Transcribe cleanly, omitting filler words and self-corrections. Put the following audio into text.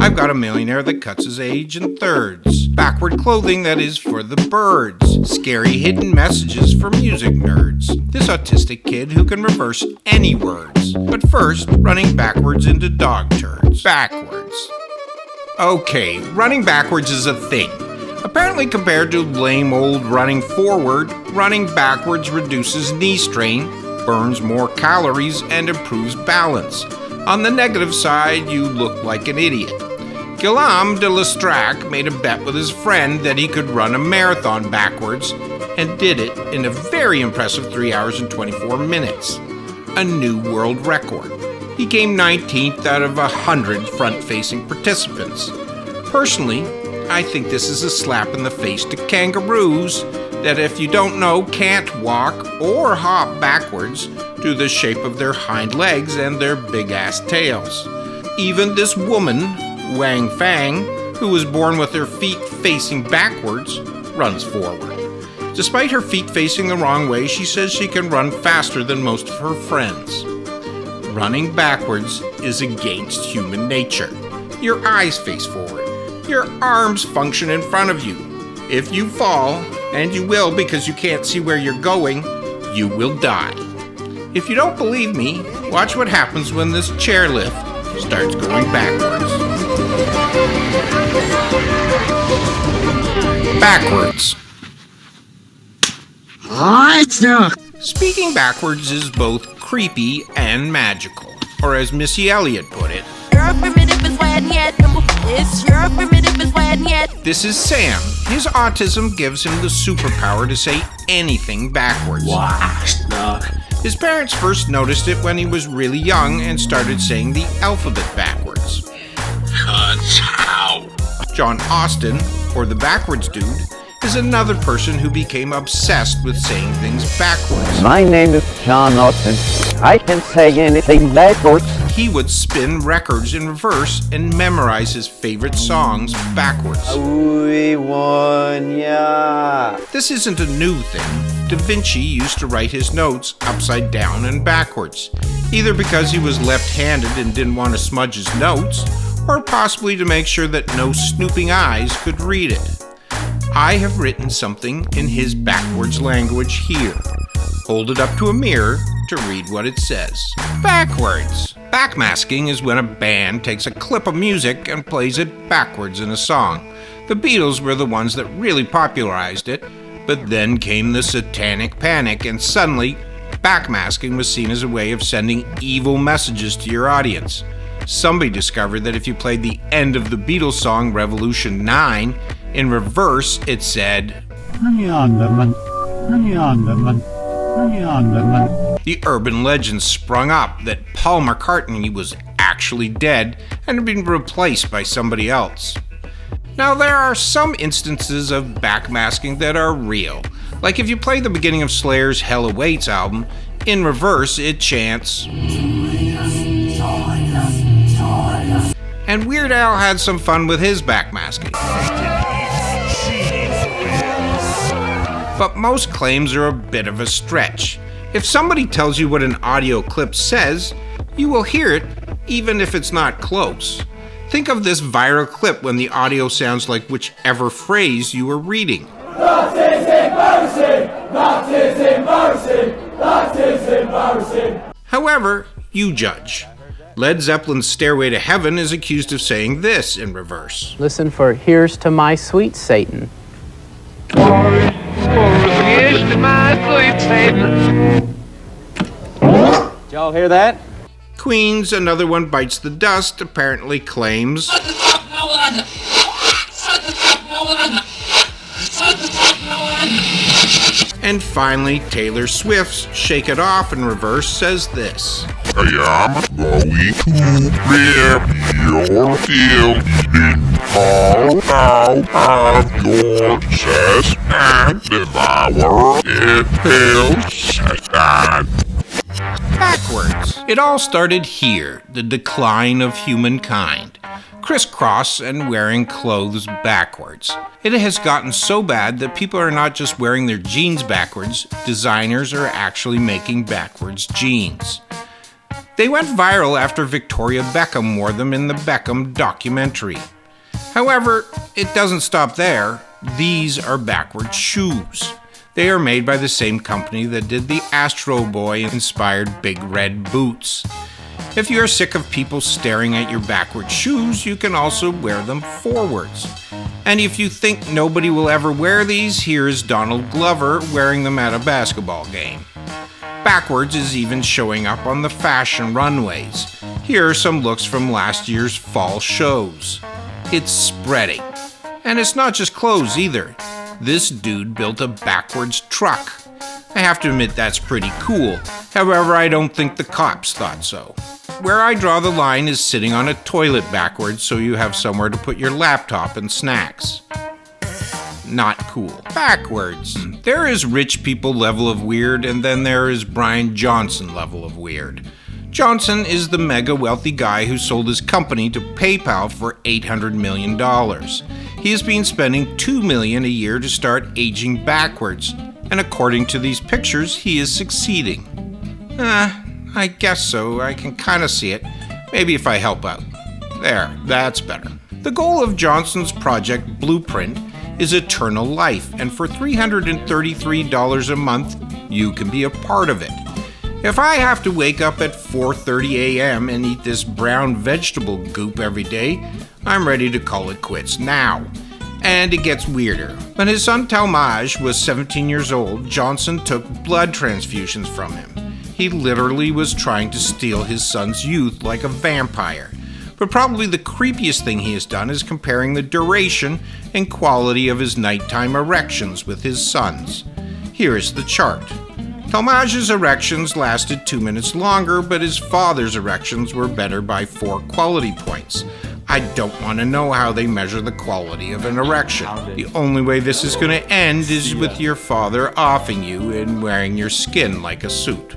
I've got a millionaire that cuts his age in thirds. Backward clothing that is for the birds. Scary hidden messages for music nerds. This autistic kid who can reverse any words. But first, running backwards into dog turds. Backwards. Okay, running backwards is a thing. Apparently compared to lame old running forward, running backwards reduces knee strain, burns more calories, and improves balance. On the negative side, you look like an idiot. Guillaume de Lustrac made a bet with his friend that he could run a marathon backwards, and did it in a very impressive 3 hours and 24 minutes. A new world record. He came 19th out of 100 front-facing participants. Personally, I think this is a slap in the face to kangaroos that, if you don't know, can't walk or hop backwards due to the shape of their hind legs and their big-ass tails. Even this woman, Wang Fang, who was born with her feet facing backwards, runs forward. Despite her feet facing the wrong way, she says she can run faster than most of her friends. Running backwards is against human nature. Your eyes face forward. Your arms function in front of you. If you fall, and you will because you can't see where you're going, you will die. If you don't believe me, watch what happens when this chairlift starts going backwards. Backwards. Speaking backwards is both creepy and magical, or as Missy Elliott put it, this is Sam. His autism gives him the superpower to say anything backwards. His parents first noticed it when he was really young and started saying the alphabet backwards. John Austin, or the backwards dude, is another person who became obsessed with saying things backwards. My name is John Austin. I can say anything backwards. He would spin records in reverse and memorize his favorite songs backwards. We won, yeah. This isn't a new thing. Da Vinci used to write his notes upside down and backwards, either because he was left-handed and didn't want to smudge his notes, or possibly to make sure that no snooping eyes could read it. I have written something in his backwards language here. Hold it up to a mirror to read what it says. Backwards. Backmasking is when a band takes a clip of music and plays it backwards in a song. The Beatles were the ones that really popularized it, but then came the Satanic Panic, and suddenly, backmasking was seen as a way of sending evil messages to your audience. Somebody discovered that if you played the end of the Beatles song Revolution 9, in reverse it said, The urban legend sprung up that Paul McCartney was actually dead and had been replaced by somebody else. Now, there are some instances of backmasking that are real. Like if you play the beginning of Slayer's Hell Awaits album, in reverse it chants, and Weird Al had some fun with his backmasking. But most claims are a bit of a stretch. If somebody tells you what an audio clip says, you will hear it even if it's not close. Think of this viral clip when the audio sounds like whichever phrase you are reading. That is embarrassing! That is embarrassing! That is embarrassing! However, you judge. Led Zeppelin's Stairway to Heaven is accused of saying this in reverse. Listen for Here's to My Sweet Satan. Here's to my sweet Satan. Did y'all hear that? Queen's Another One Bites the Dust apparently claims, and finally, Taylor Swift's Shake It Off in reverse says this. I am going to rip your building all out of your chest and devour it till Satan. Backwards. It all started here, the decline of humankind. Crisscross and wearing clothes backwards. It has gotten so bad that people are not just wearing their jeans backwards, designers are actually making backwards jeans. They went viral after Victoria Beckham wore them in the Beckham documentary. However, it doesn't stop there. These are backwards shoes. They are made by the same company that did the Astro Boy-inspired Big Red boots. If you are sick of people staring at your backwards shoes, you can also wear them forwards. And if you think nobody will ever wear these, here's Donald Glover wearing them at a basketball game. Backwards is even showing up on the fashion runways. Here are some looks from last year's fall shows. It's spreading. And it's not just clothes either. This dude built a backwards truck. I have to admit that's pretty cool. However, I don't think the cops thought so. Where I draw the line is sitting on a toilet backwards so you have somewhere to put your laptop and snacks. Not cool. Backwards. There is rich people level of weird, and then there is Brian Johnson level of weird. Johnson is the mega wealthy guy who sold his company to PayPal for $800 million. He has been spending $2 million a year to start aging backwards, and according to these pictures, he is succeeding. I guess so. I can kind of see it. Maybe if I help out. There, that's better. The goal of Johnson's project Blueprint is eternal life, and for $333 a month, you can be a part of it. If I have to wake up at 4:30 a.m. and eat this brown vegetable goop every day, I'm ready to call it quits now. And it gets weirder. When his son Talmage was 17 years old, Johnson took blood transfusions from him. He literally was trying to steal his son's youth like a vampire. But probably the creepiest thing he has done is comparing the duration and quality of his nighttime erections with his son's. Here is the chart. Talmage's erections lasted 2 minutes longer, but his father's erections were better by 4 quality points. I don't want to know how they measure the quality of an erection. The only way this is going to end is with your father offing you and wearing your skin like a suit.